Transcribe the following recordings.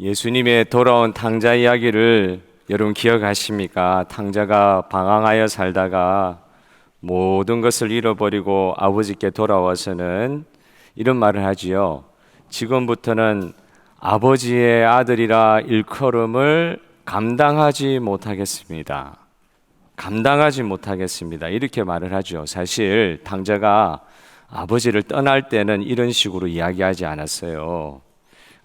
예수님의 돌아온 탕자 이야기를 여러분 기억하십니까? 탕자가 방황하여 살다가 모든 것을 잃어버리고 아버지께 돌아와서는 이런 말을 하지요. 지금부터는 아버지의 아들이라 일컬음을 감당하지 못하겠습니다. 감당하지 못하겠습니다. 이렇게 말을 하죠. 사실 탕자가 아버지를 떠날 때는 이런 식으로 이야기하지 않았어요.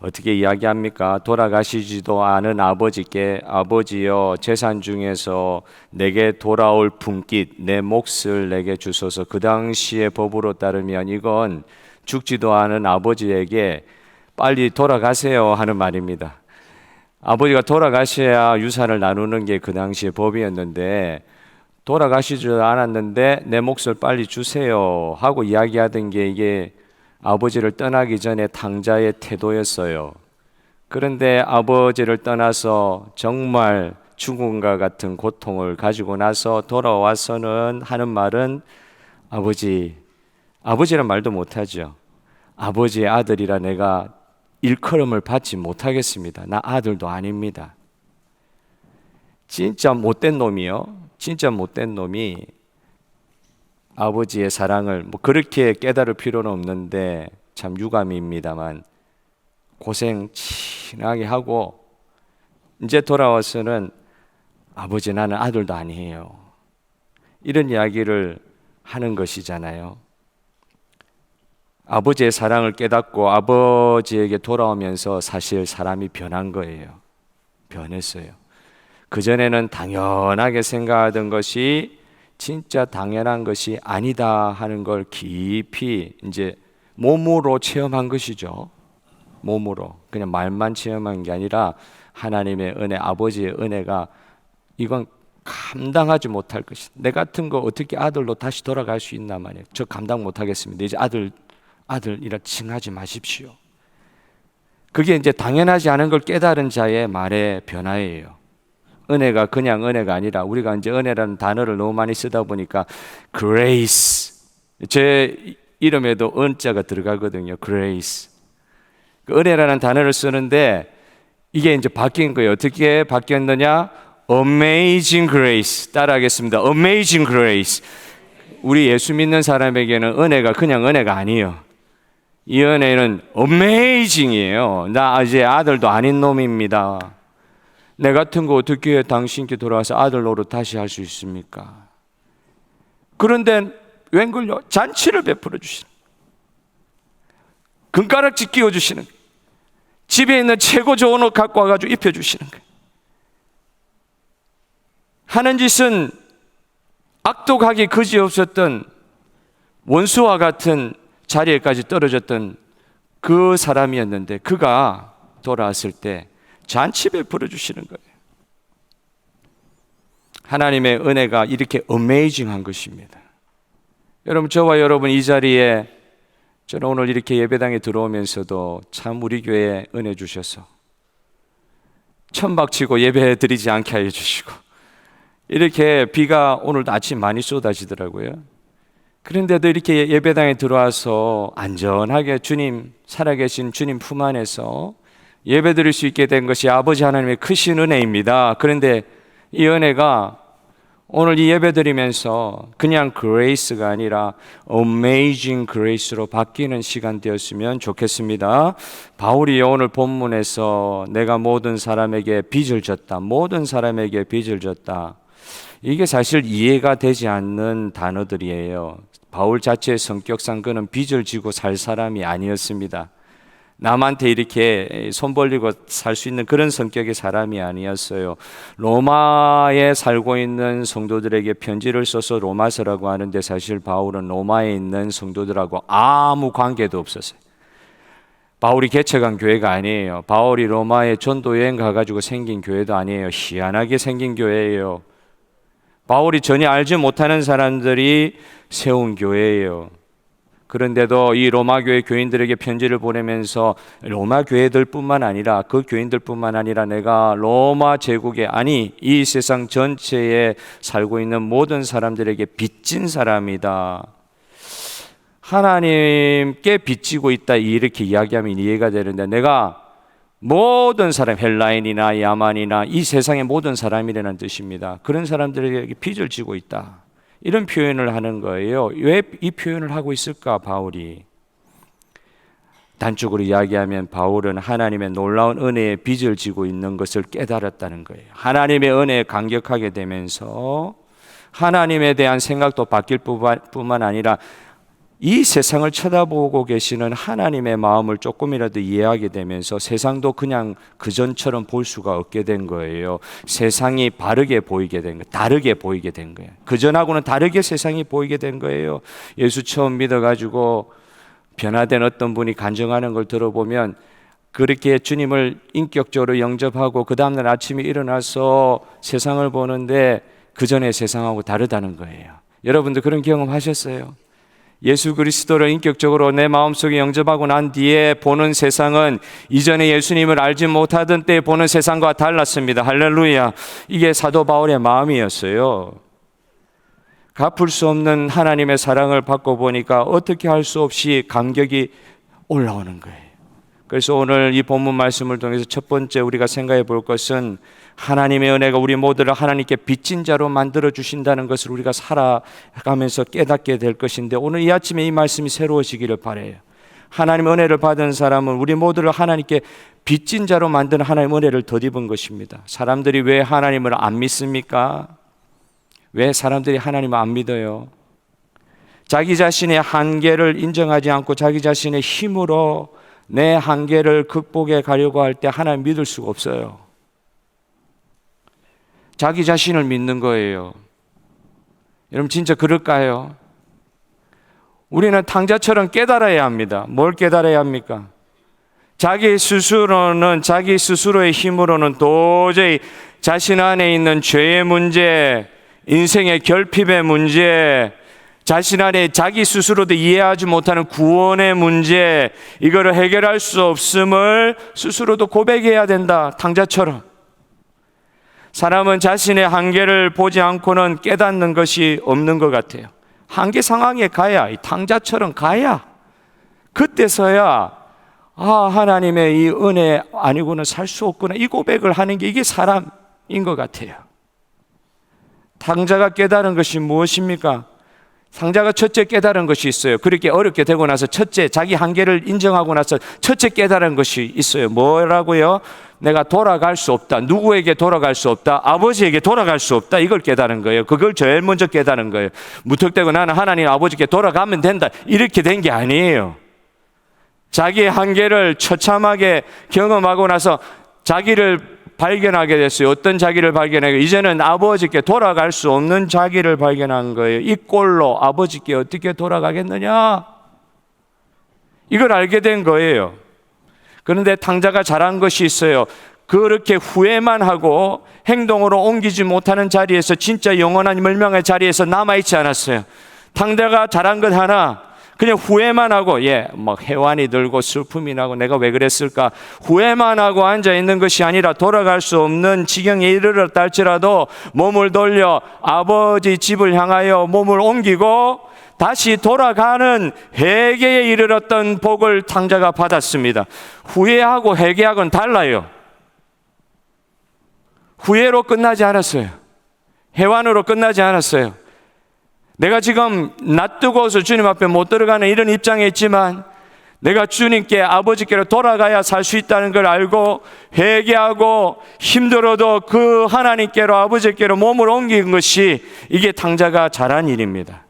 어떻게 이야기합니까? 돌아가시지도 않은 아버지께 아버지여 재산 중에서 내게 돌아올 분깃 내 몫을 내게 주소서. 그 당시의 법으로 따르면 이건 죽지도 않은 아버지에게 빨리 돌아가세요 하는 말입니다. 아버지가 돌아가셔야 유산을 나누는 게 그 당시의 법이었는데 돌아가시지도 않았는데 내 몫을 빨리 주세요 하고 이야기하던 게 이게 아버지를 떠나기 전에 탕자의 태도였어요. 그런데 아버지를 떠나서 정말 죽음과 같은 고통을 가지고 나서 돌아와서는 하는 말은 아버지란 말도 못하죠. 아버지의 아들이라 내가 일컬음을 받지 못하겠습니다. 나 아들도 아닙니다. 진짜 못된 놈이요. 진짜 못된 놈이 아버지의 사랑을 그렇게 깨달을 필요는 없는데 참 유감입니다만 고생 진하게 하고 이제 돌아와서는 아버지 나는 아들도 아니에요. 이런 이야기를 하는 것이잖아요. 아버지의 사랑을 깨닫고 아버지에게 돌아오면서 사실 사람이 변한 거예요. 변했어요. 그전에는 당연하게 생각하던 것이 진짜 당연한 것이 아니다 하는 걸 깊이 이제 몸으로 체험한 것이죠. 몸으로. 그냥 말만 체험한 게 아니라 하나님의 은혜, 아버지의 은혜가 이건 감당하지 못할 것이다. 내 같은 거 어떻게 아들로 다시 돌아갈 수 있나 말이에요. 저 감당 못하겠습니다. 이제 아들이라 칭하지 마십시오. 그게 이제 당연하지 않은 걸 깨달은 자의 말의 변화예요. 은혜가 그냥 은혜가 아니라 우리가 이제 은혜라는 단어를 너무 많이 쓰다 보니까 grace, 제 이름에도 은자가 들어가거든요. grace. 은혜라는 단어를 쓰는데 이게 이제 바뀐 거예요. 어떻게 바뀌었느냐? amazing grace. 따라하겠습니다. amazing grace. 우리 예수 믿는 사람에게는 은혜가 그냥 은혜가 아니에요. 이 은혜는 amazing이에요. 나 이제 아들도 아닌 놈입니다. 내 같은 거 어떻게 당신께 돌아와서 아들 노릇 다시 할 수 있습니까? 그런데 웬걸요? 잔치를 베풀어 주시는, 금가락지 끼워 주시는, 집에 있는 최고 좋은 옷 갖고 와가지고 입혀 주시는 거예요. 하는 짓은 악독하게 그지없었던 원수와 같은 자리에까지 떨어졌던 그 사람이었는데 그가 돌아왔을 때 잔치 베풀어 주시는 거예요. 하나님의 은혜가 이렇게 어메이징한 것입니다. 여러분, 저와 여러분 이 자리에 저는 오늘 이렇게 예배당에 들어오면서도 참 우리 교회에 은혜 주셔서 천박치고 예배 드리지 않게 하여 주시고 이렇게 비가 오늘 아침 많이 쏟아지더라고요. 그런데도 이렇게 예배당에 들어와서 안전하게 주님, 살아계신 주님 품 안에서 예배 드릴 수 있게 된 것이 아버지 하나님의 크신 은혜입니다. 그런데 이 은혜가 오늘 이 예배 드리면서 그냥 그레이스가 아니라 어메이징 그레이스로 바뀌는 시간 되었으면 좋겠습니다. 바울이 오늘 본문에서 내가 모든 사람에게 빚을 졌다, 모든 사람에게 빚을 졌다, 이게 사실 이해가 되지 않는 단어들이에요. 바울 자체의 성격상 그는 빚을 지고 살 사람이 아니었습니다. 남한테 이렇게 손 벌리고 살 수 있는 그런 성격의 사람이 아니었어요. 로마에 살고 있는 성도들에게 편지를 써서 로마서라고 하는데 사실 바울은 로마에 있는 성도들하고 아무 관계도 없었어요. 바울이 개척한 교회가 아니에요. 바울이 로마에 전도여행 가가지고 생긴 교회도 아니에요. 희한하게 생긴 교회예요. 바울이 전혀 알지 못하는 사람들이 세운 교회예요. 그런데도 이 로마 교회 교인들에게 편지를 보내면서 로마 교회들뿐만 아니라 그 교인들뿐만 아니라 내가 로마 제국에, 아니 이 세상 전체에 살고 있는 모든 사람들에게 빚진 사람이다, 하나님께 빚지고 있다, 이렇게 이야기하면 이해가 되는데 내가 모든 사람, 헬라인이나 야만이나 이 세상의 모든 사람이라는 뜻입니다. 그런 사람들에게 빚을 지고 있다, 이런 표현을 하는 거예요. 왜 이 표현을 하고 있을까? 바울이 단적으로 이야기하면 바울은 하나님의 놀라운 은혜에 빚을 지고 있는 것을 깨달았다는 거예요. 하나님의 은혜에 감격하게 되면서 하나님에 대한 생각도 바뀔 뿐만 아니라 이 세상을 쳐다보고 계시는 하나님의 마음을 조금이라도 이해하게 되면서 세상도 그냥 그전처럼 볼 수가 없게 된 거예요. 세상이 바르게 보이게 된 거예요. 다르게 보이게 된 거예요. 그전하고는 다르게 세상이 보이게 된 거예요. 예수 처음 믿어가지고 변화된 어떤 분이 간증하는 걸 들어보면 그렇게 주님을 인격적으로 영접하고 그 다음날 아침에 일어나서 세상을 보는데 그전의 세상하고 다르다는 거예요. 여러분도 그런 경험 하셨어요? 예수 그리스도를 인격적으로 내 마음속에 영접하고 난 뒤에 보는 세상은 이전에 예수님을 알지 못하던 때 보는 세상과 달랐습니다. 할렐루야. 이게 사도 바울의 마음이었어요. 갚을 수 없는 하나님의 사랑을 받고 보니까 어떻게 할 수 없이 감격이 올라오는 거예요. 그래서 오늘 이 본문 말씀을 통해서 첫 번째 우리가 생각해 볼 것은 하나님의 은혜가 우리 모두를 하나님께 빚진 자로 만들어 주신다는 것을 우리가 살아가면서 깨닫게 될 것인데, 오늘 이 아침에 이 말씀이 새로워지기를 바라요. 하나님의 은혜를 받은 사람은 우리 모두를 하나님께 빚진 자로 만드는 하나님의 은혜를 덧입은 것입니다. 사람들이 왜 하나님을 안 믿습니까? 왜 사람들이 하나님을 안 믿어요? 자기 자신의 한계를 인정하지 않고 자기 자신의 힘으로 내 한계를 극복해 가려고 할 때 하나님 믿을 수가 없어요. 자기 자신을 믿는 거예요. 여러분 진짜 그럴까요? 우리는 탕자처럼 깨달아야 합니다. 뭘 깨달아야 합니까? 자기 스스로는, 자기 스스로의 힘으로는 도저히 자신 안에 있는 죄의 문제, 인생의 결핍의 문제, 자신 안에 자기 스스로도 이해하지 못하는 구원의 문제, 이거를 해결할 수 없음을 스스로도 고백해야 된다. 탕자처럼. 사람은 자신의 한계를 보지 않고는 깨닫는 것이 없는 것 같아요. 한계 상황에 가야, 이 탕자처럼 가야, 그때서야 하나님의 이 은혜 아니고는 살 수 없구나, 이 고백을 하는 게 이게 사람인 것 같아요. 탕자가 깨달은 것이 무엇입니까? 탕자가 첫째 깨달은 것이 있어요. 그렇게 어렵게 되고 나서 첫째, 자기 한계를 인정하고 나서 첫째 깨달은 것이 있어요. 뭐라고요? 내가 돌아갈 수 없다. 누구에게 돌아갈 수 없다? 아버지에게 돌아갈 수 없다. 이걸 깨달은 거예요. 그걸 제일 먼저 깨달은 거예요. 무턱대고 나는 하나님 아버지께 돌아가면 된다, 이렇게 된 게 아니에요. 자기의 한계를 처참하게 경험하고 나서 자기를 발견하게 됐어요. 어떤 자기를 발견하고, 이제는 아버지께 돌아갈 수 없는 자기를 발견한 거예요. 이 꼴로 아버지께 어떻게 돌아가겠느냐, 이걸 알게 된 거예요. 그런데 탕자가 잘한 것이 있어요. 그렇게 후회만 하고 행동으로 옮기지 못하는 자리에서, 진짜 영원한 멸망의 자리에서 남아있지 않았어요. 탕자가 잘한 것 하나, 그냥 후회만 하고, 해환이 들고 슬픔이 나고 내가 왜 그랬을까, 후회만 하고 앉아있는 것이 아니라 돌아갈 수 없는 지경에 이르렀다 할지라도 몸을 돌려 아버지 집을 향하여 몸을 옮기고 다시 돌아가는 회개에 이르렀던 복을 탕자가 받았습니다. 후회하고 회개하고는 달라요. 후회로 끝나지 않았어요. 해환으로 끝나지 않았어요. 내가 지금 놔두고서 주님 앞에 못 들어가는 이런 입장에 있지만 내가 주님께, 아버지께로 돌아가야 살 수 있다는 걸 알고 회개하고 힘들어도 그 하나님께로, 아버지께로 몸을 옮긴 것이, 이게 탕자가 잘한 일입니다.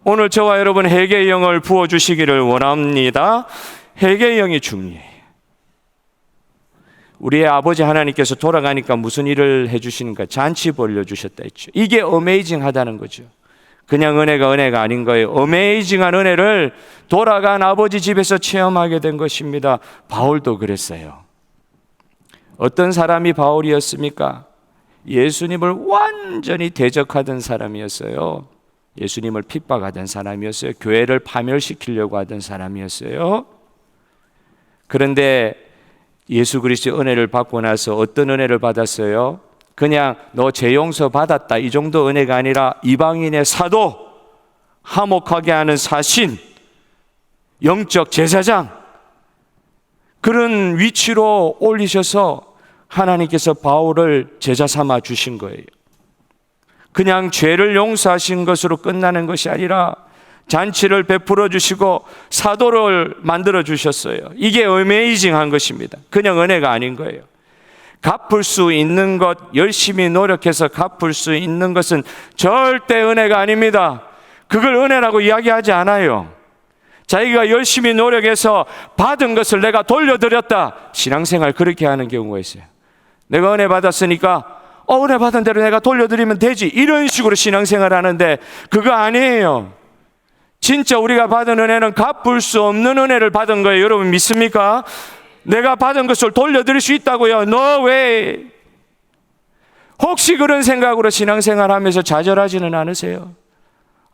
오늘 저와 여러분 회개의 영을 부어주시기를 원합니다. 회개의 영이 중요해요. 우리의 아버지 하나님께서 돌아가니까 무슨 일을 해주시는가? 잔치 벌려주셨다 했죠. 이게 어메이징하다는 거죠. 그냥 은혜가 아닌 거예요. 어메이징한 은혜를 돌아간 아버지 집에서 체험하게 된 것입니다. 바울도 그랬어요. 어떤 사람이 바울이었습니까? 예수님을 완전히 대적하던 사람이었어요. 예수님을 핍박하던 사람이었어요. 교회를 파멸시키려고 하던 사람이었어요. 그런데 예수 그리스도의 은혜를 받고 나서 어떤 은혜를 받았어요? 그냥 너 죄 용서 받았다, 이 정도 은혜가 아니라 이방인의 사도, 화목하게 하는 사신, 영적 제사장, 그런 위치로 올리셔서 하나님께서 바울을 제자 삼아 주신 거예요. 그냥 죄를 용서하신 것으로 끝나는 것이 아니라 잔치를 베풀어 주시고 사도를 만들어 주셨어요. 이게 어메이징한 것입니다. 그냥 은혜가 아닌 거예요. 갚을 수 있는 것, 열심히 노력해서 갚을 수 있는 것은 절대 은혜가 아닙니다. 그걸 은혜라고 이야기하지 않아요. 자기가 열심히 노력해서 받은 것을 내가 돌려드렸다. 신앙생활 그렇게 하는 경우가 있어요. 내가 은혜 받았으니까 은혜 받은 대로 내가 돌려드리면 되지. 이런 식으로 신앙생활 하는데 그거 아니에요. 진짜 우리가 받은 은혜는 갚을 수 없는 은혜를 받은 거예요. 여러분 믿습니까? 내가 받은 것을 돌려드릴 수 있다고요? No way. 혹시 그런 생각으로 신앙생활 하면서 좌절하지는 않으세요?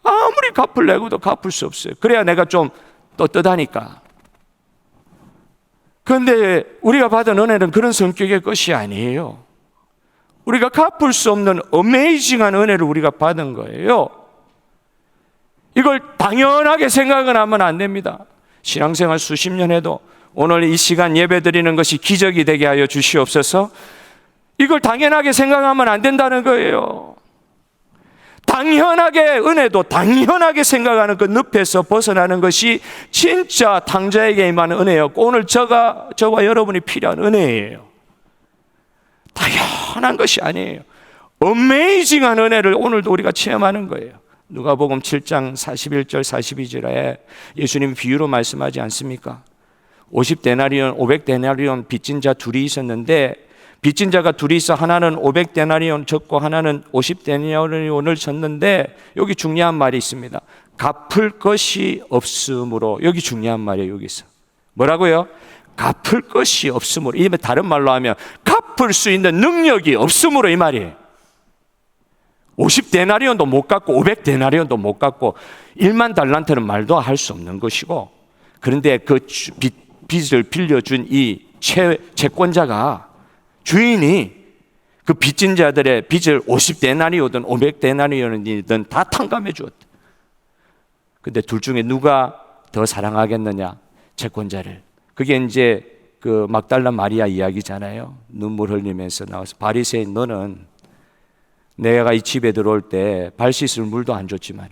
아무리 갚으려고도 갚을 수 없어요. 그래야 내가 좀 떳떳하니까. 그런데 우리가 받은 은혜는 그런 성격의 것이 아니에요. 우리가 갚을 수 없는 어메이징한 은혜를 우리가 받은 거예요. 이걸 당연하게 생각은 하면 안 됩니다. 신앙생활 수십 년 해도 오늘 이 시간 예배 드리는 것이 기적이 되게 하여 주시옵소서. 이걸 당연하게 생각하면 안 된다는 거예요. 당연하게 은혜도 당연하게 생각하는 그 늪에서 벗어나는 것이 진짜 탕자에게 임하는 은혜였고 오늘 저와 여러분이 필요한 은혜예요. 당연한 것이 아니에요. 어메이징한 은혜를 오늘도 우리가 체험하는 거예요. 누가복음 7장 41절 42절에 예수님이 비유로 말씀하지 않습니까? 50데나리온 500데나리온 빚진 자 둘이 있었는데 빚진 자가 둘이 있어 하나는 500데나리온 졌고 하나는 50데나리온을 졌는데 여기 중요한 말이 있습니다. 갚을 것이 없으므로. 여기 중요한 말이에요. 여기서 뭐라고요? 갚을 것이 없으므로. 이 다른 말로 하면 갚을 수 있는 능력이 없으므로 이 말이에요. 50데나리온도 못 갚고 500데나리온도 못 갚고 1만 달란트는 말도 할 수 없는 것이고, 그런데 그 빚을 빌려준 이 채권자가, 주인이 그 빚진 자들의 빚을 50데나리온이든 500데나리온이든 다 탕감해 주었다. 근데 둘 중에 누가 더 사랑하겠느냐? 채권자를. 그게 이제 그 막달라 마리아 이야기잖아요. 눈물 흘리면서 나와서 바리새인 너는 내가 이 집에 들어올 때 발 씻을 물도 안 줬지만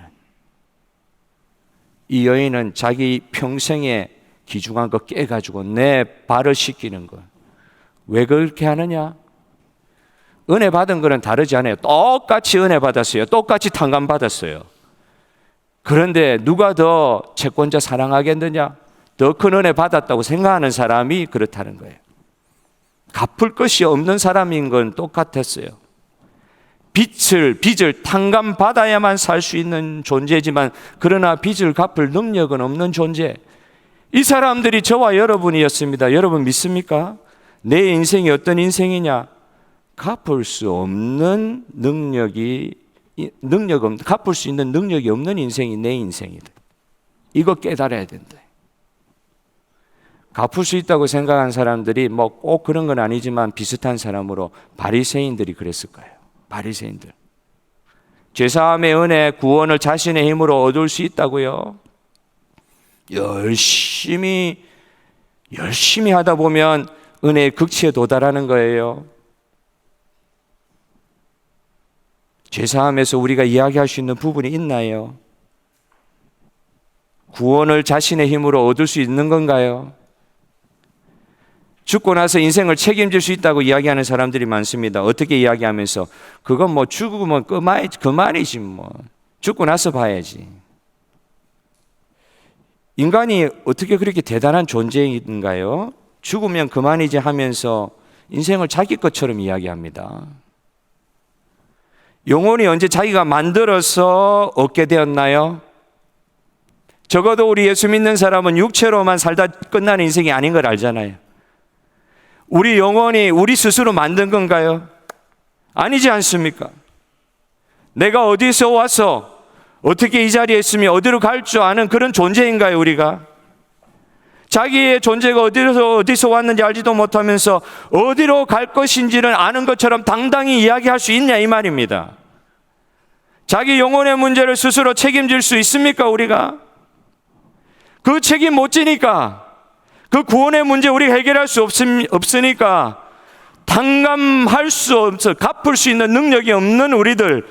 이 여인은 자기 평생에 귀중한 거 깨가지고 내 발을 씻기는 거. 왜 그렇게 하느냐? 은혜 받은 거는 다르지 않아요. 똑같이 은혜 받았어요. 똑같이 탕감 받았어요. 그런데 누가 더 채권자 사랑하겠느냐? 더 큰 은혜 받았다고 생각하는 사람이 그렇다는 거예요. 갚을 것이 없는 사람인 건 똑같았어요. 빚을 탕감 받아야만 살 수 있는 존재지만 그러나 빚을 갚을 능력은 없는 존재. 이 사람들이 저와 여러분이었습니다. 여러분 믿습니까? 내 인생이 어떤 인생이냐? 갚을 수 없는 갚을 수 있는 능력이 없는 인생이 내 인생이다. 이거 깨달아야 된다. 갚을 수 있다고 생각한 사람들이 뭐 꼭 그런 건 아니지만 비슷한 사람으로 바리새인들이 그랬을 거예요. 바리새인들. 죄사함의 은혜, 구원을 자신의 힘으로 얻을 수 있다고요. 열심히 하다 보면 은혜의 극치에 도달하는 거예요. 죄사함에서 우리가 이야기할 수 있는 부분이 있나요? 구원을 자신의 힘으로 얻을 수 있는 건가요? 죽고 나서 인생을 책임질 수 있다고 이야기하는 사람들이 많습니다. 어떻게 이야기하면서 그건 뭐 죽으면 그만이지 뭐. 죽고 나서 봐야지. 인간이 어떻게 그렇게 대단한 존재인가요? 죽으면 그만이지 하면서 인생을 자기 것처럼 이야기합니다. 영혼이 언제 자기가 만들어서 얻게 되었나요? 적어도 우리 예수 믿는 사람은 육체로만 살다 끝나는 인생이 아닌 걸 알잖아요. 우리 영혼이 우리 스스로 만든 건가요? 아니지 않습니까? 내가 어디서 와서 어떻게 이 자리에 있으며 어디로 갈 줄 아는 그런 존재인가요, 우리가? 자기의 존재가 어디서 왔는지 알지도 못하면서 어디로 갈 것인지를 아는 것처럼 당당히 이야기할 수 있냐 이 말입니다. 자기 영혼의 문제를 스스로 책임질 수 있습니까, 우리가? 그 책임 못 지니까 그 구원의 문제 우리가 해결할 수 없으니까 탕감할 수 없어 갚을 수 있는 능력이 없는 우리들,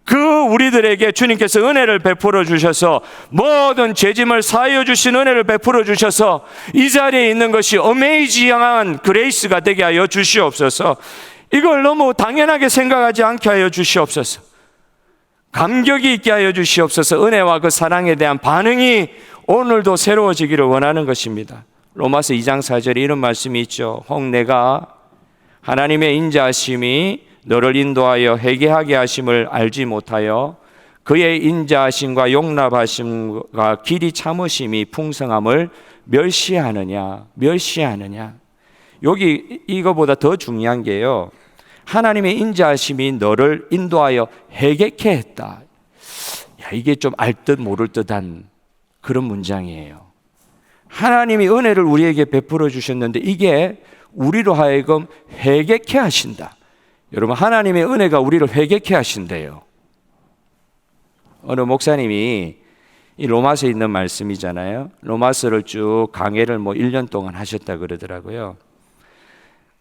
그 우리들에게 주님께서 은혜를 베풀어 주셔서 모든 죄짐을 사하여 주신 은혜를 베풀어 주셔서 이 자리에 있는 것이 어메이징한 그레이스가 되게 하여 주시옵소서. 이걸 너무 당연하게 생각하지 않게 하여 주시옵소서. 감격이 있게 하여 주시옵소서. 은혜와 그 사랑에 대한 반응이 오늘도 새로워지기를 원하는 것입니다. 로마서 2장 4절에 이런 말씀이 있죠. 혹 내가 하나님의 인자하심이 너를 인도하여 회개하게 하심을 알지 못하여 그의 인자하심과 용납하심과 길이 참으심이 풍성함을 멸시하느냐. 여기 이거보다 더 중요한 게요, 하나님의 인자하심이 너를 인도하여 회개케 했다. 이게 좀 알 듯 모를 듯한 그런 문장이에요. 하나님이 은혜를 우리에게 베풀어 주셨는데 이게 우리로 하여금 회개케 하신다. 여러분, 하나님의 은혜가 우리를 회개케 하신대요. 어느 목사님이 이 로마서에 있는 말씀이잖아요. 로마서를 쭉 강해를 1년 동안 하셨다 그러더라고요.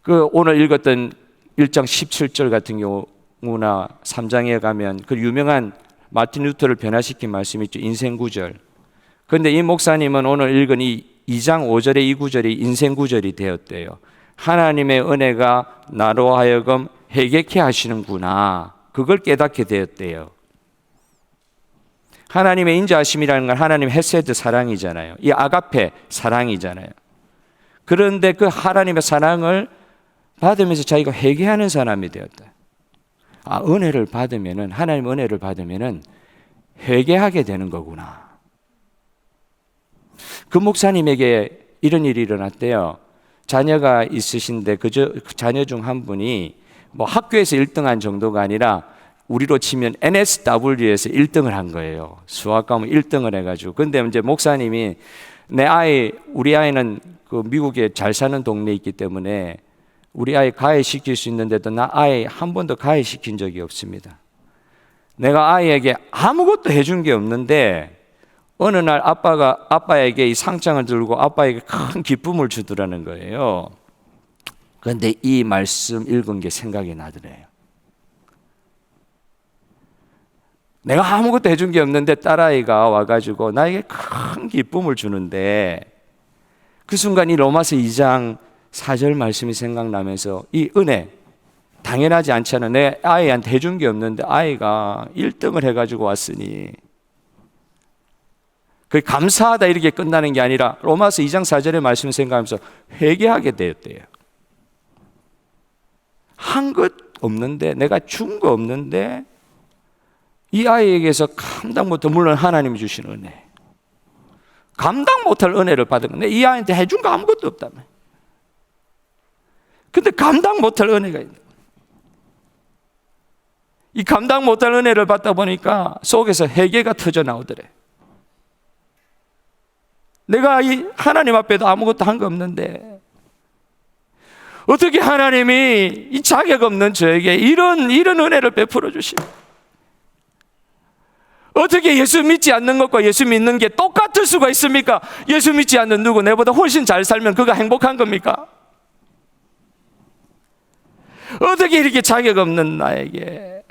그 오늘 읽었던 1장 17절 같은 경우나 3장에 가면 그 유명한 마틴 루터를 변화시킨 말씀이 있죠. 인생 구절. 그런데 이 목사님은 오늘 읽은 이 2장 5절의 이 구절이 인생 구절이 되었대요. 하나님의 은혜가 나로 하여금 회개케 하시는구나. 그걸 깨닫게 되었대요. 하나님의 인자하심이라는 건 하나님의 헤세드 사랑이잖아요. 이 아가페 사랑이잖아요. 그런데 그 하나님의 사랑을 받으면서 자기가 회개하는 사람이 되었다. 은혜를 받으면은, 하나님의 은혜를 받으면은 회개하게 되는 거구나. 그 목사님에게 이런 일이 일어났대요. 자녀가 있으신데 그 자녀 중 한 분이 학교에서 1등한 정도가 아니라 우리로 치면 NSW에서 1등을 한 거예요. 수학 과목 1등을 해가지고. 근데 이제 목사님이 우리 아이는 그 미국에 잘 사는 동네에 있기 때문에 우리 아이 가해시킬 수 있는데도 나 아이 한 번도 가해시킨 적이 없습니다. 내가 아이에게 아무것도 해준 게 없는데 어느 날 아빠에게 이 상장을 들고 아빠에게 큰 기쁨을 주더라는 거예요. 그런데 이 말씀 읽은 게 생각이 나더래요. 내가 아무것도 해준 게 없는데 딸아이가 와가지고 나에게 큰 기쁨을 주는데 그 순간 이 로마서 2장 4절 말씀이 생각나면서 이 은혜, 당연하지 않지 않아. 내 아이한테 해준 게 없는데 아이가 1등을 해가지고 왔으니 그 감사하다 이렇게 끝나는 게 아니라 로마서 2장 4절의 말씀을 생각하면서 회개하게 되었대요. 한 것 없는데, 내가 준 거 없는데 이 아이에게서 감당 못할, 물론 하나님이 주신 은혜, 감당 못할 은혜를 받은 건데 이 아이한테 해준 거 아무것도 없다며. 근데 감당 못할 은혜가 있는 거예요. 이 감당 못할 은혜를 받다 보니까 속에서 회개가 터져 나오더래. 내가 이 하나님 앞에도 아무것도 한 거 없는데 어떻게 하나님이 이 자격 없는 저에게 이런 은혜를 베풀어 주시고, 어떻게 예수 믿지 않는 것과 예수 믿는 게 똑같을 수가 있습니까? 예수 믿지 않는 누구 내보다 훨씬 잘 살면 그가 행복한 겁니까? 어떻게 이렇게 자격 없는 나에게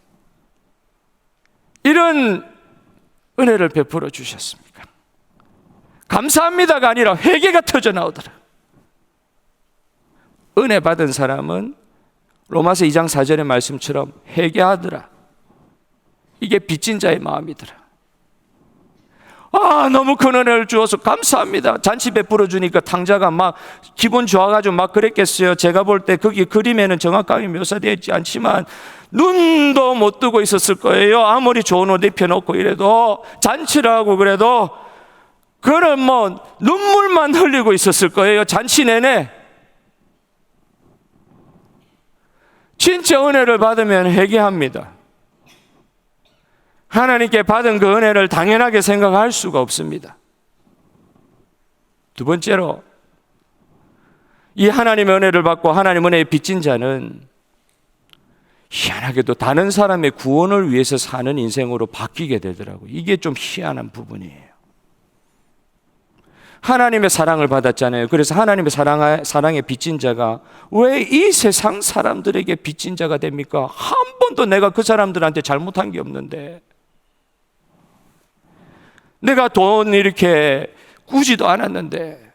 이런 은혜를 베풀어 주셨습니까? 감사합니다가 아니라 회개가 터져 나오더라. 은혜 받은 사람은 로마서 2장 4절의 말씀처럼 회개하더라. 이게 빚진 자의 마음이더라. 너무 큰 은혜를 주어서 감사합니다. 잔치 베풀어 주니까 탕자가 막 기분 좋아가지고 막 그랬겠어요. 제가 볼 때 거기 그림에는 정확하게 묘사되어 있지 않지만 눈도 못 뜨고 있었을 거예요. 아무리 좋은 옷 입혀놓고 이래도, 잔치를 하고 그래도 그는 눈물만 흘리고 있었을 거예요. 잔치 내내. 진짜 은혜를 받으면 회개합니다. 하나님께 받은 그 은혜를 당연하게 생각할 수가 없습니다. 두 번째로, 이 하나님의 은혜를 받고 하나님 은혜에 빚진 자는 희한하게도 다른 사람의 구원을 위해서 사는 인생으로 바뀌게 되더라고요. 이게 좀 희한한 부분이에요. 하나님의 사랑을 받았잖아요. 그래서 하나님의 사랑에 빚진 자가 왜 이 세상 사람들에게 빚진 자가 됩니까? 한 번도 내가 그 사람들한테 잘못한 게 없는데, 내가 돈 이렇게 꾸지도 않았는데,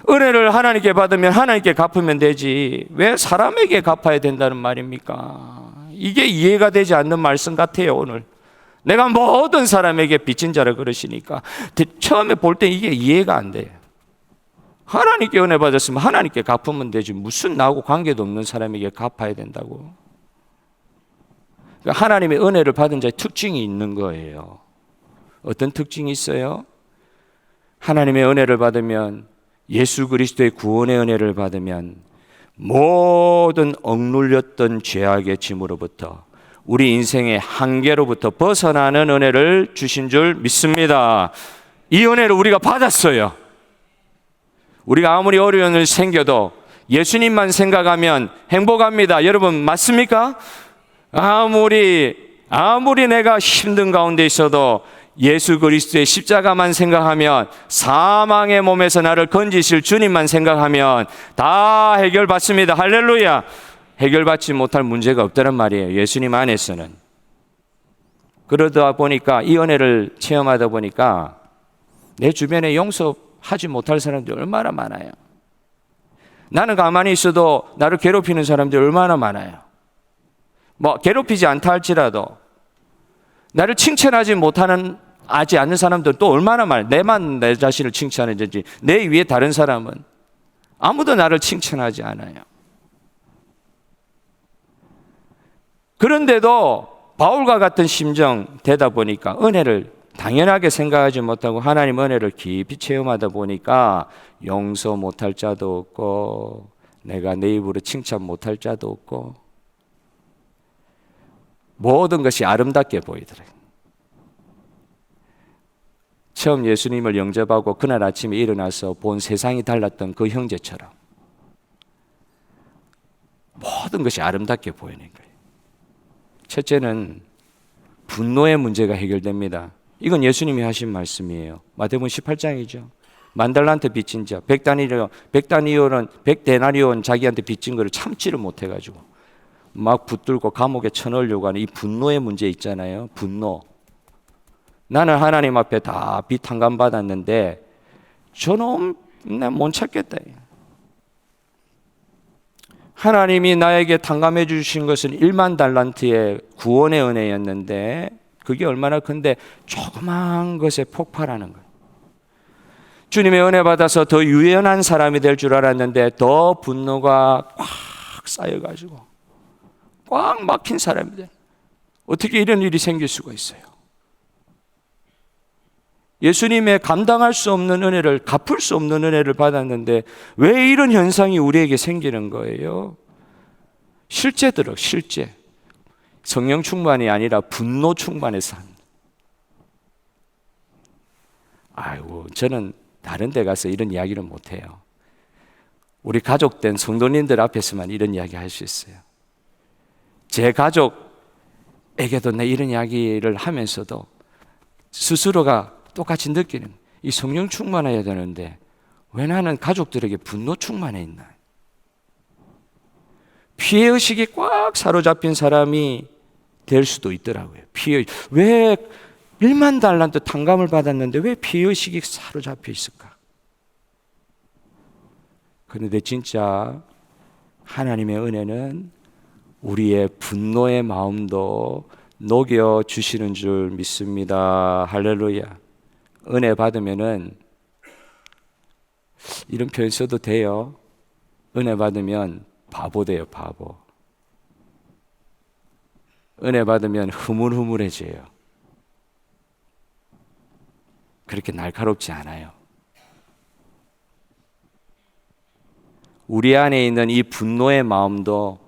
은혜를 하나님께 받으면 하나님께 갚으면 되지 왜 사람에게 갚아야 된다는 말입니까? 이게 이해가 되지 않는 말씀 같아요. 오늘 내가 모든 사람에게 빚진 자라 그러시니까 처음에 볼 때 이게 이해가 안 돼요. 하나님께 은혜 받았으면 하나님께 갚으면 되지 무슨 나하고 관계도 없는 사람에게 갚아야 된다고. 그러니까 하나님의 은혜를 받은 자의 특징이 있는 거예요. 어떤 특징이 있어요? 하나님의 은혜를 받으면, 예수 그리스도의 구원의 은혜를 받으면 모든 억눌렸던 죄악의 짐으로부터, 우리 인생의 한계로부터 벗어나는 은혜를 주신 줄 믿습니다. 이 은혜를 우리가 받았어요. 우리가 아무리 어려운 일이 생겨도 예수님만 생각하면 행복합니다. 여러분 맞습니까? 아무리 내가 힘든 가운데 있어도 예수 그리스도의 십자가만 생각하면, 사망의 몸에서 나를 건지실 주님만 생각하면 다 해결받습니다. 할렐루야. 해결받지 못할 문제가 없다는 말이에요. 예수님 안에서는. 그러다 보니까, 이 은혜를 체험하다 보니까 내 주변에 용서하지 못할 사람들이 얼마나 많아요. 나는 가만히 있어도 나를 괴롭히는 사람들이 얼마나 많아요. 뭐 괴롭히지 않다 할지라도 나를 칭찬하지 않는 사람들 또 얼마나 많아요. 내만 내 자신을 칭찬하지 내 위에 다른 사람은 아무도 나를 칭찬하지 않아요. 그런데도 바울과 같은 심정 되다 보니까 은혜를 당연하게 생각하지 못하고 하나님 은혜를 깊이 체험하다 보니까 용서 못할 자도 없고, 내가 내 입으로 칭찬 못할 자도 없고, 모든 것이 아름답게 보이더라고요. 처음 예수님을 영접하고 그날 아침에 일어나서 본 세상이 달랐던 그 형제처럼 모든 것이 아름답게 보이는 거예요. 첫째는 분노의 문제가 해결됩니다. 이건 예수님이 하신 말씀이에요. 마태복음 18장이죠. 만달란트 빚진 자, 100데나리온 자기한테 빚진 거를 참지를 못해가지고 막 붙들고 감옥에 쳐넣으려고 하는 이 분노의 문제 있잖아요. 분노. 나는 하나님 앞에 다 빚 한감 받았는데 저놈 나 못 찾겠다. 하나님이 나에게 탕감해 주신 것은 1만 달란트의 구원의 은혜였는데 그게 얼마나 큰데 조그만 것에 폭발하는 거예요. 주님의 은혜 받아서 더 유연한 사람이 될 줄 알았는데 더 분노가 꽉 쌓여가지고 꽉 막힌 사람이 돼. 어떻게 이런 일이 생길 수가 있어요? 예수님의 감당할 수 없는 은혜를, 갚을 수 없는 은혜를 받았는데 왜 이런 현상이 우리에게 생기는 거예요? 실제 성령 충만이 아니라 분노 충만의 삶. 아이고, 저는 다른 데 가서 이런 이야기를 못해요. 우리 가족된 성도님들 앞에서만 이런 이야기 할 수 있어요. 제 가족에게도 내 이런 이야기를 하면서도 스스로가 똑같이 느끼는, 이 성령 충만해야 되는데 왜 나는 가족들에게 분노 충만해 있나? 피해의식이 꽉 사로잡힌 사람이 될 수도 있더라고요. 왜 1만 달란트 탕감을 받았는데 왜 피해의식이 사로잡혀 있을까? 그런데 진짜 하나님의 은혜는 우리의 분노의 마음도 녹여주시는 줄 믿습니다. 할렐루야. 은혜 받으면은 이런 표현 써도 돼요. 은혜 받으면 바보 돼요, 바보. 은혜 받으면 흐물흐물해져요. 그렇게 날카롭지 않아요. 우리 안에 있는 이 분노의 마음도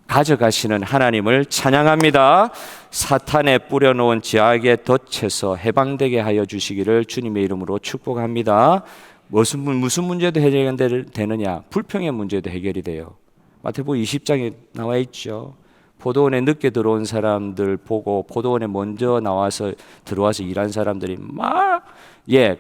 가져가시는 하나님을 찬양합니다. 사탄에 뿌려놓은 죄악의 덫에서 해방되게 하여 주시기를 주님의 이름으로 축복합니다. 무슨 문제도 해결되느냐? 불평의 문제도 해결이 돼요. 마태복음 20장에 나와 있죠. 포도원에 늦게 들어온 사람들 보고 포도원에 먼저 들어와서 일한 사람들이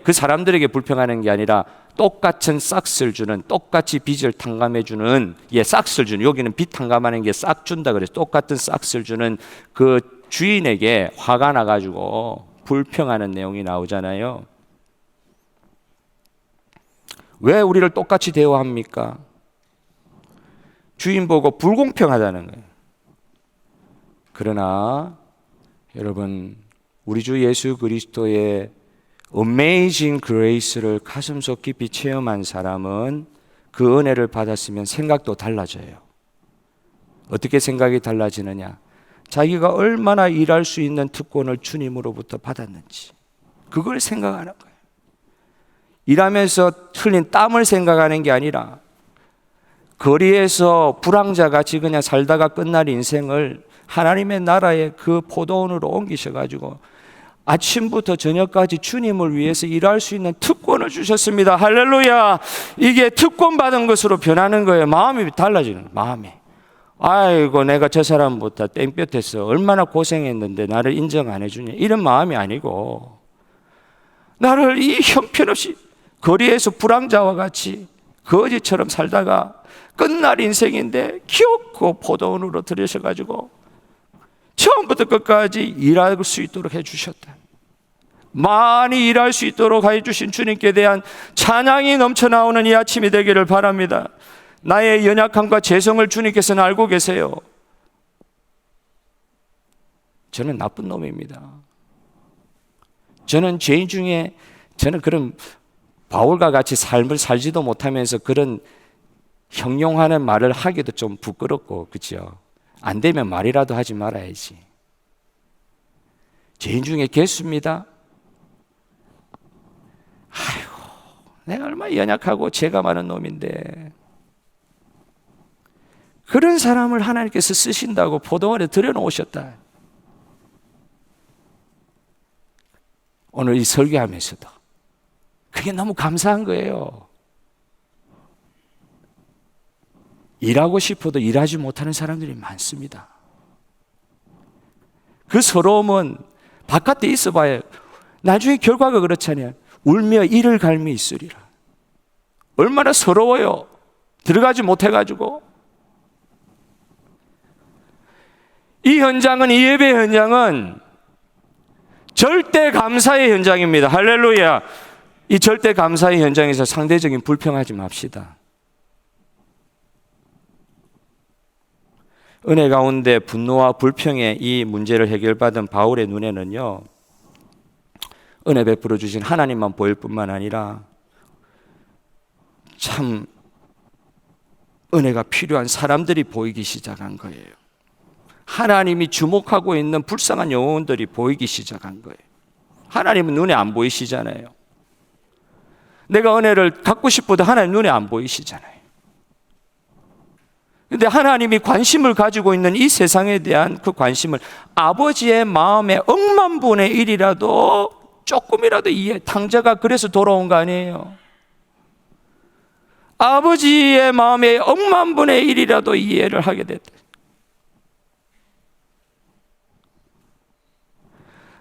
그 사람들에게 불평하는 게 아니라 똑같은 싹스를 주는, 똑같이 빚을 탕감해 주는, 싹스를 주는, 여기는 빚 탕감하는 게 싹 준다 그래서 똑같은 싹스를 주는 그 주인에게 화가 나가지고 불평하는 내용이 나오잖아요. 왜 우리를 똑같이 대우합니까? 주인 보고 불공평하다는 거예요. 그러나 여러분, 우리 주 예수 그리스도의 Amazing Grace를 가슴속 깊이 체험한 사람은 그 은혜를 받았으면 생각도 달라져요. 어떻게 생각이 달라지느냐? 자기가 얼마나 일할 수 있는 특권을 주님으로부터 받았는지 그걸 생각하는 거예요. 일하면서 흘린 땀을 생각하는 게 아니라 거리에서 불황자같이 그냥 살다가 끝날 인생을 하나님의 나라의 그 포도원으로 옮기셔가지고 아침부터 저녁까지 주님을 위해서 일할 수 있는 특권을 주셨습니다. 할렐루야. 이게 특권 받은 것으로 변하는 거예요. 마음이 달라지는 거예요. 마음이. 아이고, 내가 저 사람보다 땡볕에서 얼마나 고생했는데 나를 인정 안 해주냐, 이런 마음이 아니고, 나를 이 형편없이 거리에서 불황자와 같이 거지처럼 살다가 끝날 인생인데 기어코 포도원으로 들으셔가지고 처음부터 끝까지 일할 수 있도록 해주셨다. 많이 일할 수 있도록 해주신 주님께 대한 찬양이 넘쳐나오는 이 아침이 되기를 바랍니다. 나의 연약함과 죄성을 주님께서는 알고 계세요. 저는 나쁜 놈입니다. 저는 죄인 중에, 저는 그런 바울과 같이 삶을 살지도 못하면서 그런 형용하는 말을 하기도 좀 부끄럽고, 그렇죠? 안 되면 말이라도 하지 말아야지. 죄인 중에 개수입니다. 아이고, 내가 얼마나 연약하고 죄가 많은 놈인데, 그런 사람을 하나님께서 쓰신다고 포도원에 들여놓으셨다. 오늘 이 설교하면서도 그게 너무 감사한 거예요. 일하고 싶어도 일하지 못하는 사람들이 많습니다. 그 서러움은 바깥에 있어봐야 나중에 결과가 그렇잖아요. 울며 이를 갈미 있으리라. 얼마나 서러워요. 들어가지 못해가지고. 이 현장은, 이 예배 현장은 절대 감사의 현장입니다. 할렐루야. 이 절대 감사의 현장에서 상대적인 불평하지 맙시다. 은혜 가운데 분노와 불평의 이 문제를 해결받은 바울의 눈에는요, 은혜 베풀어 주신 하나님만 보일 뿐만 아니라 참 은혜가 필요한 사람들이 보이기 시작한 거예요. 하나님이 주목하고 있는 불쌍한 영혼들이 보이기 시작한 거예요. 하나님은 눈에 안 보이시잖아요. 내가 은혜를 갖고 싶어도 하나님 눈에 안 보이시잖아요. 그런데 하나님이 관심을 가지고 있는 이 세상에 대한 그 관심을 아버지의 마음의 억만 분의 1이라도 조금이라도 이해, 탕자가 그래서 돌아온 거 아니에요. 아버지의 마음의 억만 분의 1이라도 이해를 하게 됐다.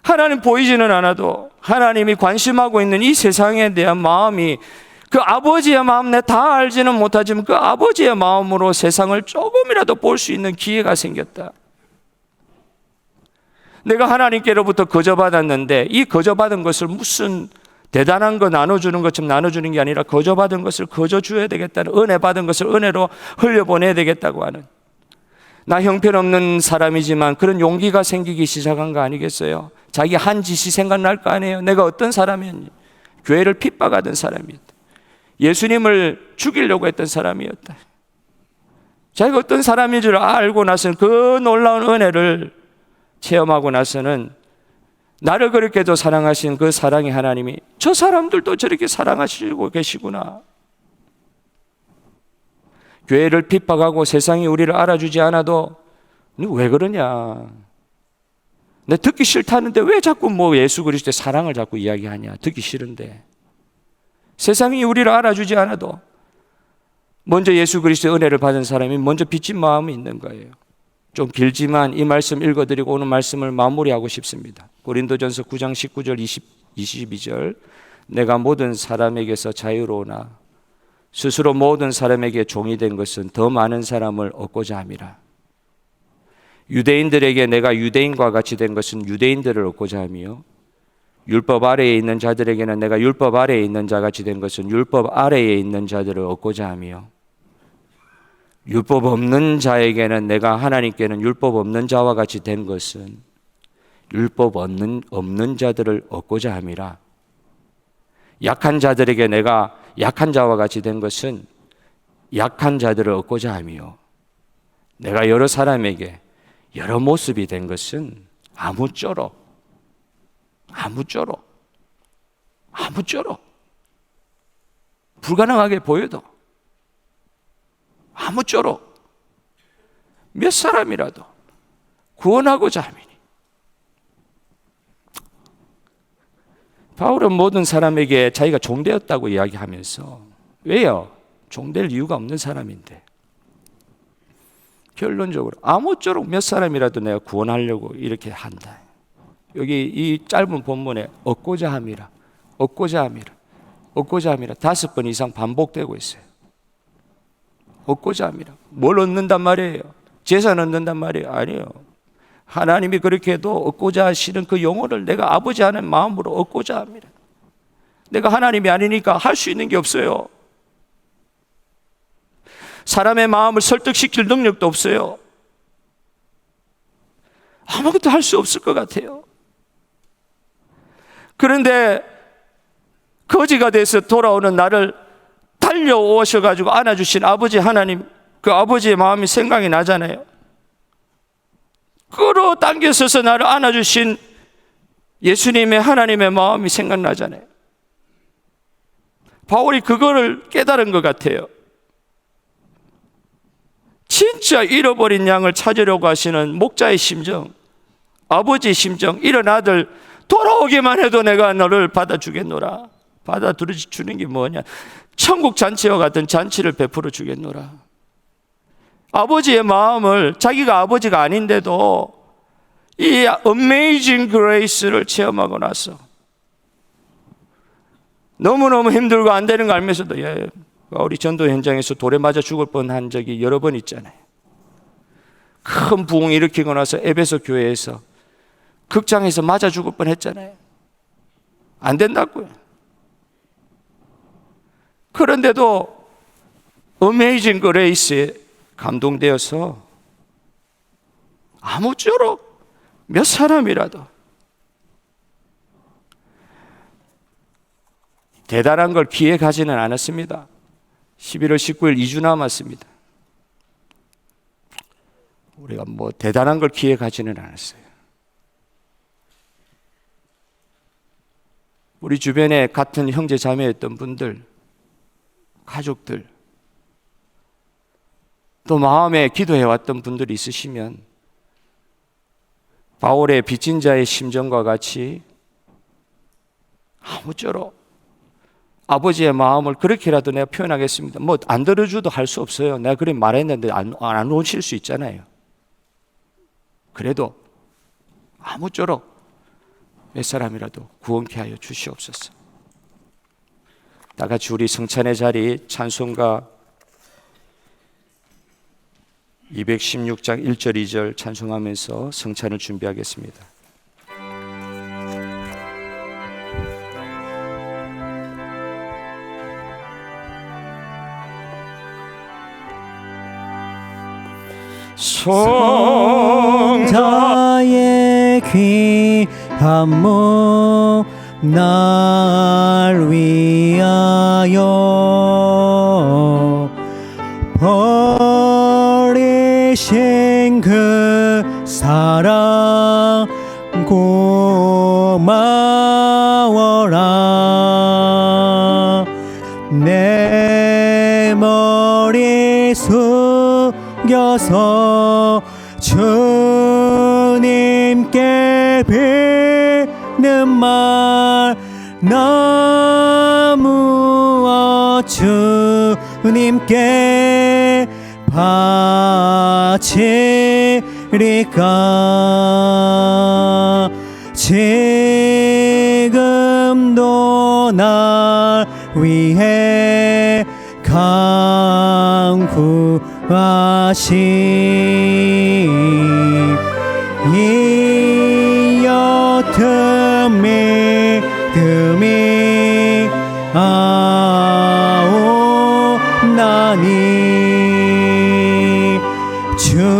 하나님 보이지는 않아도 하나님이 관심하고 있는 이 세상에 대한 마음이, 그 아버지의 마음 내 다 알지는 못하지만 그 아버지의 마음으로 세상을 조금이라도 볼 수 있는 기회가 생겼다. 내가 하나님께로부터 거저받았는데 이 거저받은 것을 무슨 대단한 거 나눠주는 것처럼 나눠주는 게 아니라 거저받은 것을 거저줘야 되겠다는, 은혜 받은 것을 은혜로 흘려보내야 되겠다고 하는, 나 형편없는 사람이지만 그런 용기가 생기기 시작한 거 아니겠어요? 자기 한 짓이 생각날 거 아니에요? 내가 어떤 사람이었니? 교회를 핍박하던 사람이었다. 예수님을 죽이려고 했던 사람이었다. 자기가 어떤 사람인 줄 알고 나서는 그 놀라운 은혜를 체험하고 나서는 나를 그렇게도 사랑하신 그 사랑의 하나님이 저 사람들도 저렇게 사랑하시고 계시구나. 교회를 핍박하고 세상이 우리를 알아주지 않아도 너 왜 그러냐? 내 듣기 싫다는데 왜 자꾸 뭐 예수 그리스도의 사랑을 자꾸 이야기하냐? 듣기 싫은데. 세상이 우리를 알아주지 않아도 먼저 예수 그리스도의 은혜를 받은 사람이 먼저 빚진 마음이 있는 거예요. 좀 길지만 이 말씀 읽어드리고 오늘 말씀을 마무리하고 싶습니다. 고린도전서 9장 19절 22절 내가 모든 사람에게서 자유로우나 스스로 모든 사람에게 종이 된 것은 더 많은 사람을 얻고자 함이라. 유대인들에게 내가 유대인과 같이 된 것은 유대인들을 얻고자 하며 율법 아래에 있는 자들에게는 내가 율법 아래에 있는 자같이 된 것은 율법 아래에 있는 자들을 얻고자 하며 율법 없는 자에게는 내가 하나님께는 율법 없는 자와 같이 된 것은 율법 없는 자들을 얻고자 함이라. 약한 자들에게 내가 약한 자와 같이 된 것은 약한 자들을 얻고자 하며 내가 여러 사람에게 여러 모습이 된 것은 아무쪼록 불가능하게 보여도 아무쪼록 몇 사람이라도 구원하고자 함이니. 바울은 모든 사람에게 자기가 종되었다고 이야기하면서 왜요? 종될 이유가 없는 사람인데 결론적으로 아무쪼록 몇 사람이라도 내가 구원하려고 이렇게 한다. 여기 이 짧은 본문에 얻고자 함이라 5번 이상 반복되고 있어요. 얻고자 함이라. 뭘 얻는단 말이에요? 재산 얻는단 말이에요? 아니에요. 하나님이 그렇게 해도 얻고자 하시는 그 영혼을 내가 아버지 하는 마음으로 얻고자 합니다. 내가 하나님이 아니니까 할 수 있는 게 없어요. 사람의 마음을 설득시킬 능력도 없어요. 아무것도 할 수 없을 것 같아요. 그런데 거지가 돼서 돌아오는 나를 달려오셔가지고 안아주신 아버지 하나님, 그 아버지의 마음이 생각이 나잖아요. 끌어당겨서서 나를 안아주신 예수님의 하나님의 마음이 생각나잖아요. 바울이 그거를 깨달은 것 같아요. 진짜 잃어버린 양을 찾으려고 하시는 목자의 심정, 아버지의 심정, 이런 아들 돌아오기만 해도 내가 너를 받아주겠노라. 받아주는 게 뭐냐? 천국 잔치와 같은 잔치를 베풀어 주겠노라. 아버지의 마음을, 자기가 아버지가 아닌데도 이 어메이징 그레이스를 체험하고 나서 너무너무 힘들고 안 되는 거 알면서도 우리 전도 현장에서 돌에 맞아 죽을 뻔한 적이 여러 번 있잖아요. 큰 부흥 일으키고 나서 에베소 교회에서 극장에서 맞아 죽을 뻔했잖아요. 안 된다고요. 그런데도 어메이징 그레이스에 감동되어서 아무쪼록 몇 사람이라도 대단한 걸 기획하지는 않았습니다. 11월 19일 2주 남았습니다. 우리가 뭐 대단한 걸 기획하지는 않았어요. 우리 주변에 같은 형제 자매였던 분들, 가족들, 또 마음에 기도해왔던 분들이 있으시면 바울의 빚진 자의 심정과 같이 아무쪼록 아버지의 마음을 그렇게라도 내가 표현하겠습니다. 뭐 안 들어줘도 할 수 없어요. 내가 그렇게 말했는데 안 오실 수 있잖아요. 그래도 아무쪼록 몇 사람이라도 구원케 하여 주시옵소서. 다 같이 우리 성찬의 자리 찬송가 216장 1절 2절 찬송하면서 성찬을 준비하겠습니다. 성자의 귀한 몸 날 위하여 버리신 그 사랑 고마워라. 내 머리 숙여서 주님께 빚는 말 나무어 주님께 바치리라. 되리까 지금도 날 위해 강구하심 이 여튼 믿음이 아오나니 주님의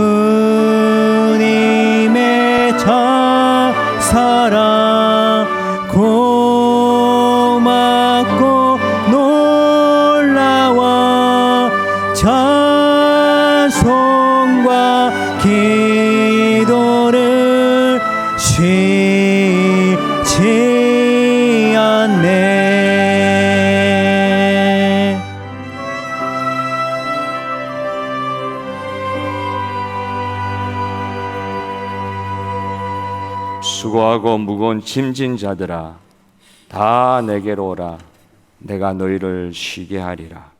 사랑 고맙고 놀라워 찬송과 기도를 쉬지 않네. 수고하고 무거운 짐진 자들아 다 내게로 오라. 내가 너희를 쉬게 하리라.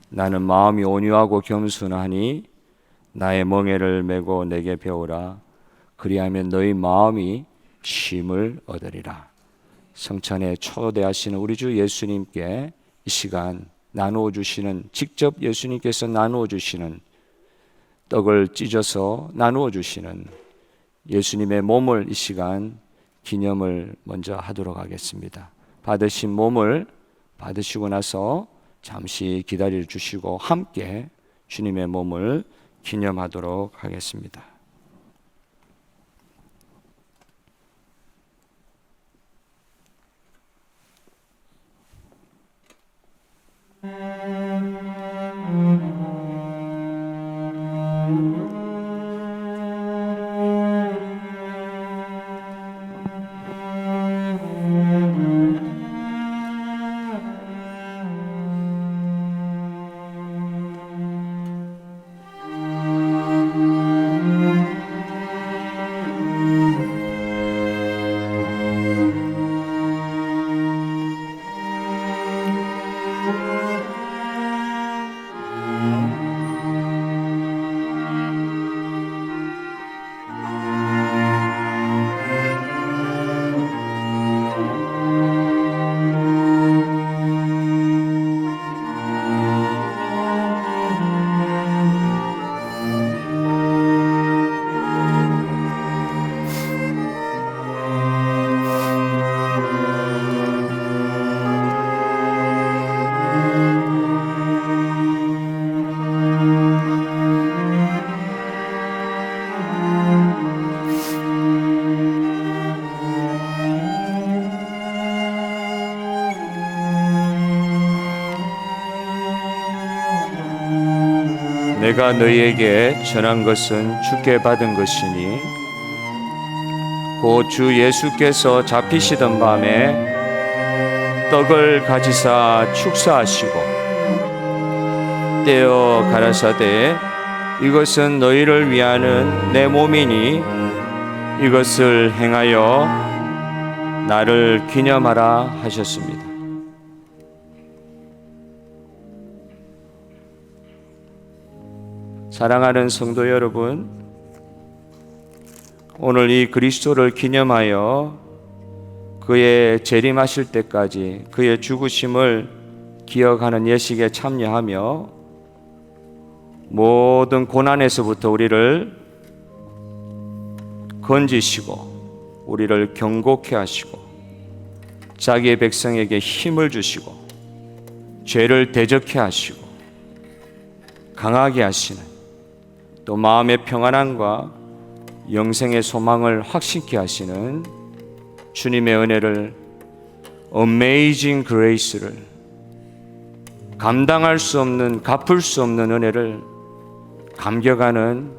나는 마음이 온유하고 겸손하니 나의 멍에를 메고 내게 배우라. 그리하면 너희 마음이 쉼을 얻으리라. 성찬에 초대하시는 우리 주 예수님께 이 시간 나누어 주시는, 직접 예수님께서 나누어 주시는, 떡을 찢어서 나누어 주시는 예수님의 몸을 이 시간 기념을 먼저 하도록 하겠습니다. 받으신 몸을 받으시고 나서 잠시 기다려 주시고 함께 주님의 몸을 기념하도록 하겠습니다. 내가 너희에게 전한 것은 주께 받은 것이니 곧 주 예수께서 잡히시던 밤에 떡을 가지사 축사하시고 떼어 가라사대 이것은 너희를 위하는 내 몸이니 이것을 행하여 나를 기념하라 하셨습니다. 사랑하는 성도 여러분, 오늘 이 그리스도를 기념하여 그의 재림하실 때까지 그의 죽으심을 기억하는 예식에 참여하며 모든 고난에서부터 우리를 건지시고 우리를 경고케 하시고 자기의 백성에게 힘을 주시고 죄를 대적케 하시고 강하게 하시는, 또 마음의 평안함과 영생의 소망을 확신케 하시는 주님의 은혜를, Amazing Grace를, 감당할 수 없는, 갚을 수 없는 은혜를 감격하는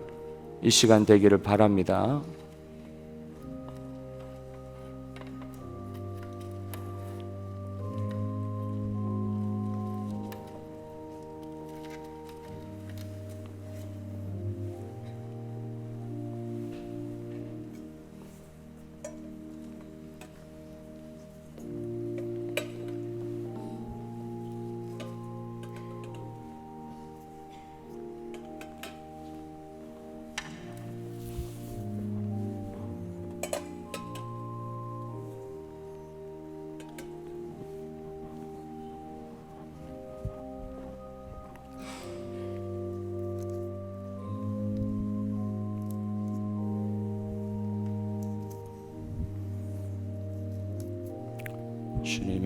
이 시간 되기를 바랍니다.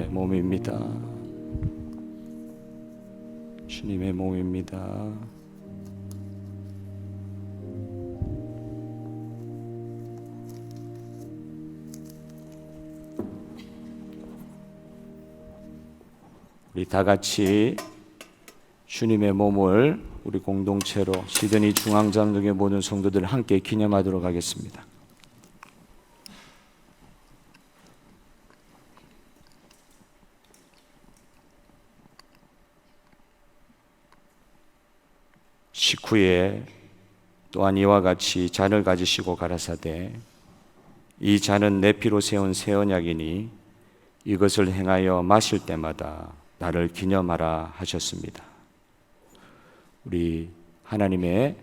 주님의 몸입니다. 주님의 몸입니다. 우리 다 같이 주님의 몸을 우리 공동체로 시드니 중앙장로교회 모든 성도들 함께 기념하도록 하겠습니다. 식후에 또한 이와 같이 잔을 가지시고 가라사대 이 잔은 내 피로 세운 새 언약이니 이것을 행하여 마실 때마다 나를 기념하라 하셨습니다. 우리 하나님의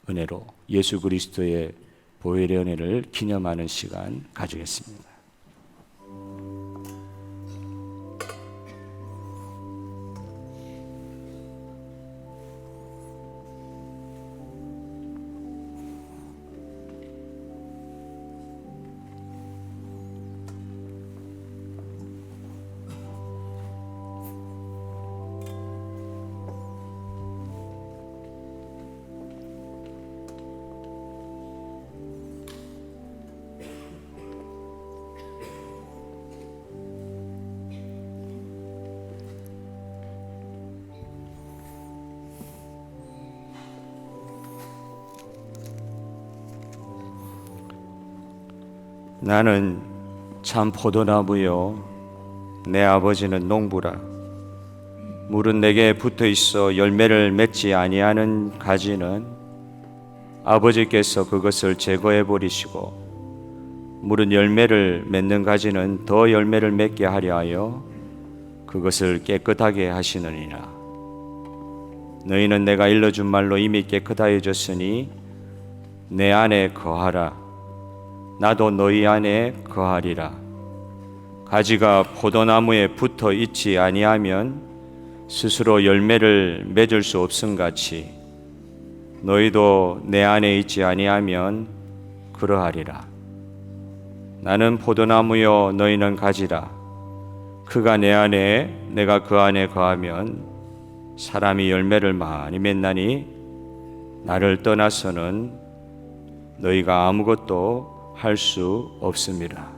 은혜로 예수 그리스도의 보혈의 은혜를 기념하는 시간 가지겠습니다. 나는 참 포도나무요 내 아버지는 농부라. 물은 내게 붙어 있어 열매를 맺지 아니하는 가지는 아버지께서 그것을 제거해 버리시고 물은 열매를 맺는 가지는 더 열매를 맺게 하려 하여 그것을 깨끗하게 하시느니라. 너희는 내가 일러준 말로 이미 깨끗하여졌으니 내 안에 거하라. 나도 너희 안에 거하리라. 가지가 포도나무에 붙어 있지 아니하면 스스로 열매를 맺을 수 없음같이 너희도 내 안에 있지 아니하면 그러하리라. 나는 포도나무요 너희는 가지라. 그가 내 안에 내가 그 안에 거하면 사람이 열매를 많이 맺나니 나를 떠나서는 너희가 아무것도 할 수 없습니다.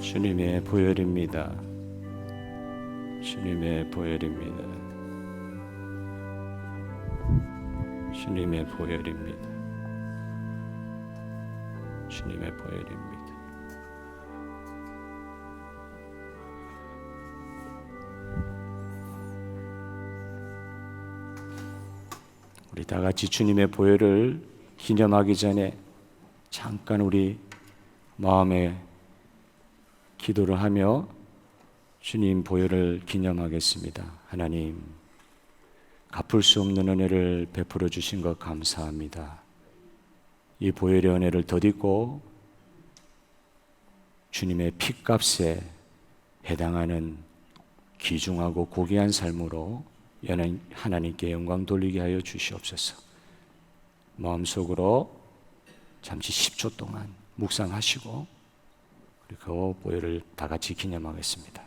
주님의 보혈입니다. 주님의 보혈입니다. 주님의 보혈입니다. 주님의 보혈입니다. 우리 다 같이 주님의 보혈을 기념하기 전에 잠깐 우리 마음에 기도를 하며 주님 보혈을 기념하겠습니다. 하나님, 갚을 수 없는 은혜를 베풀어 주신 것 감사합니다. 이 보혈의 은혜를 덧입고 주님의 핏값에 해당하는 귀중하고 고귀한 삶으로 하나님께 영광 돌리게 하여 주시옵소서. 마음속으로 잠시 10초 동안 묵상하시고 그리고 보혈을 다 같이 기념하겠습니다.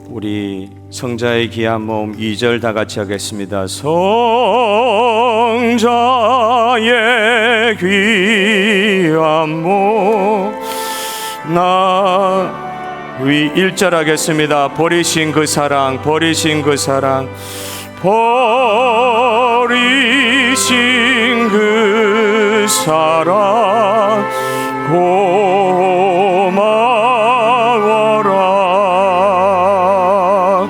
우리 성자의 귀한 몸 2절 다 같이 하겠습니다. 성자의 귀한 몸 나 위 1절 하겠습니다. 버리신 그 사랑, 버리신 그 사랑, 버리신 그 사랑 고마워라.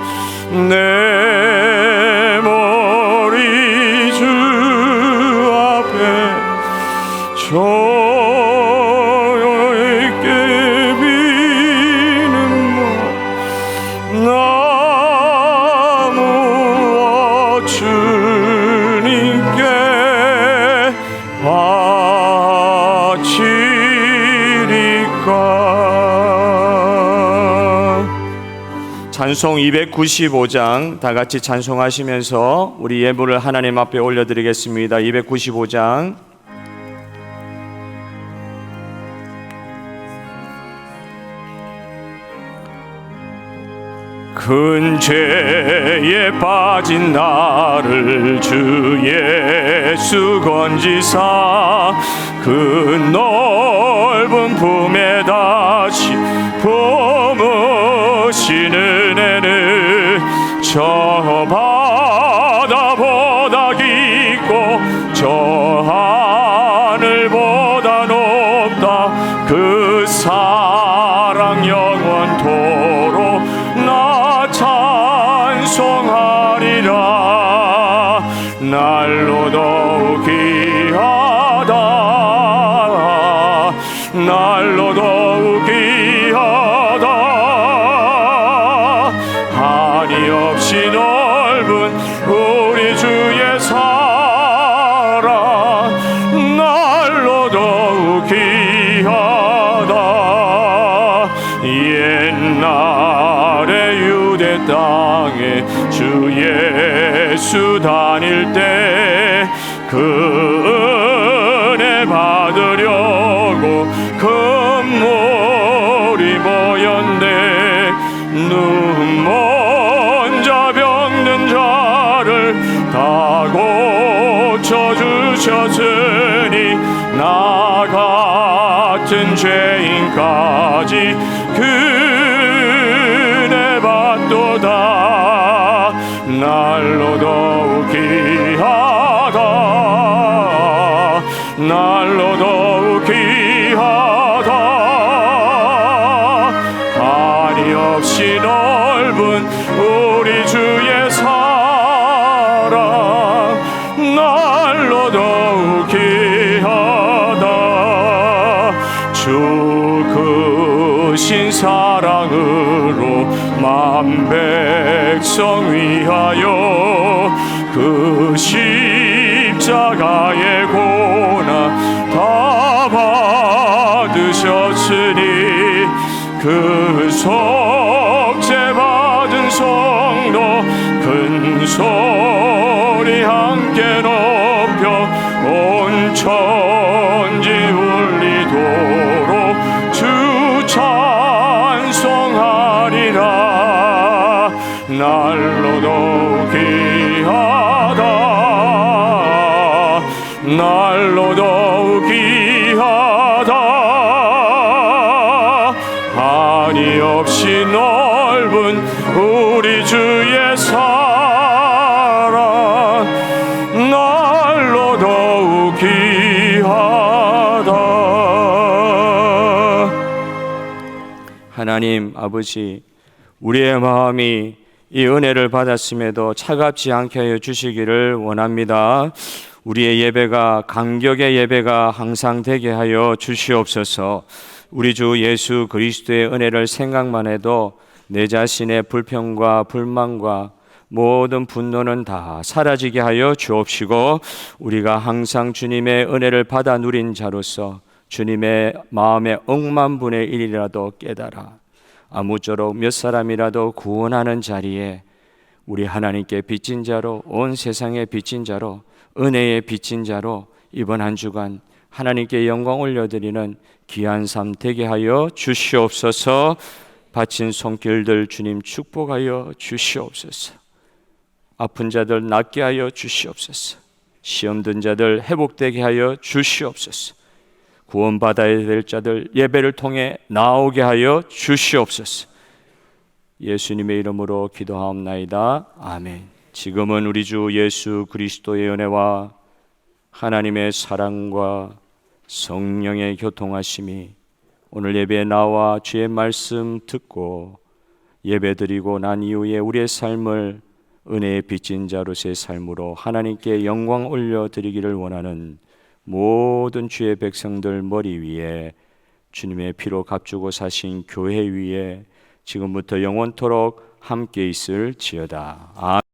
내 머리 주 앞에 조용히 비는 나무와 주님께 바치리까. 찬송 295장 다 같이 찬송하시면서 우리 예물을 하나님 앞에 올려드리겠습니다. 295장. 큰 죄에 빠진 나를 주 예수 건지사 그 넓은 품에 다시 품으시는 애는 저 바다보다 깊고 저 하늘보다 높다. 그 사랑 영원토록 나 찬송하리라. 날로 더욱 귀하다. 날로 더욱 귀하다. 한이 없이 넓은 우리 주의 사랑 날로 더욱 귀하다. 옛날에 유대 땅에 주 예수 다닐 때 그 은혜 받으려고 금물이 모였네. 눈 먼저 병든 자를 다 고쳐주셨으니 나 같은 죄인까지 그네 받도다. 날로 더욱 귀하다. 날로 더욱 귀하다. 한이 없이 넓은 우리 주의 사랑 날로 더욱 귀하다. 주 크신 사랑으로 만 백성 위하여 그 십자가의 고난 다 받으셨으니 그 속죄 받은 성도 큰 소리 함께 높여 온 천지 울리도록 주 찬송하리라. 날로 더욱 귀하다. 날로 더욱 귀하다. 한이 없이 넓은 우리 주의 사랑 날로 더욱 귀하다. 하나님 아버지, 우리의 마음이 이 은혜를 받았음에도 차갑지 않게 하여 주시기를 원합니다. 우리의 예배가 감격의 예배가 항상 되게 하여 주시옵소서. 우리 주 예수 그리스도의 은혜를 생각만 해도 내 자신의 불평과 불만과 모든 분노는 다 사라지게 하여 주옵시고, 우리가 항상 주님의 은혜를 받아 누린 자로서 주님의 마음의 억만 분의 1이라도 깨달아 아무쪼록 몇 사람이라도 구원하는 자리에 우리 하나님께 빚진 자로, 온 세상에 빚진 자로, 은혜에 빚진 자로 이번 한 주간 하나님께 영광 올려드리는 귀한 삶 되게 하여 주시옵소서. 바친 손길들 주님 축복하여 주시옵소서. 아픈 자들 낫게 하여 주시옵소서. 시험 든 자들 회복되게 하여 주시옵소서. 구원받아야 될 자들 예배를 통해 나오게 하여 주시옵소서. 예수님의 이름으로 기도하옵나이다. 아멘. 지금은 우리 주 예수 그리스도의 은혜와 하나님의 사랑과 성령의 교통하심이 오늘 예배에 나와 주의 말씀 듣고 예배드리고 난 이후에 우리의 삶을 은혜의 빚진 자로서의 삶으로 하나님께 영광 올려드리기를 원하는 모든 주의 백성들 머리 위에 주님의 피로 값주고 사신 교회 위에 지금부터 영원토록 함께 있을지어다. 아멘.